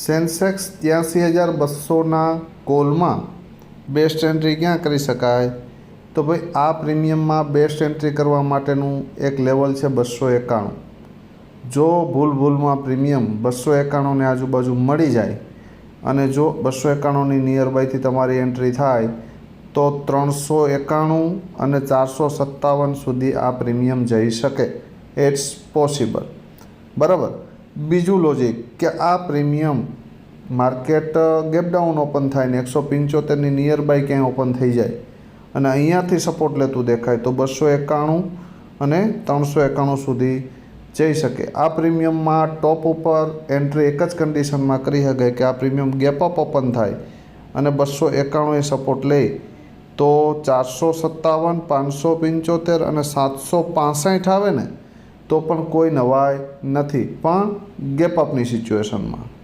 Sensex 83,200ના કોલમાં best entry ક્યાં કરી શકાય? તો ભાઈ આ પ્રીમિયમમાં બેસ્ટ એન્ટ્રી કરવા માટેનું એક લેવલ છે 291. જો ભૂલમાં પ્રીમિયમ 291ની આજુબાજુ મળી જાય અને જો 291ની નિયર બાયથી તમારી એન્ટ્રી થાય તો 391 અને 457 સુધી આ પ્રીમિયમ જઈ શકે. It's possible. બરાબર. બીજું લોજિક કે આ પ્રીમિયમ માર્કેટ ગેપડાઉન ઓપન થાય ને 175ની નિયર બાય ક્યાંય ઓપન થઈ જાય અને અહીંયાથી સપોર્ટ લેતું દેખાય તો 291 અને 391 સુધી જઈ શકે. આ પ્રીમિયમમાં ટોપ ઉપર એન્ટ્રી એક જ કન્ડિશનમાં કરી શકાય કે આ પ્રીમિયમ ગેપ અપ ઓપન થાય અને 291 સપોર્ટ લે તો 457, 575 અને 765 આવે ને તો પણ કોઈ નવાઈ નથી, પણ ગેપ અપની સિચ્યુએશનમાં.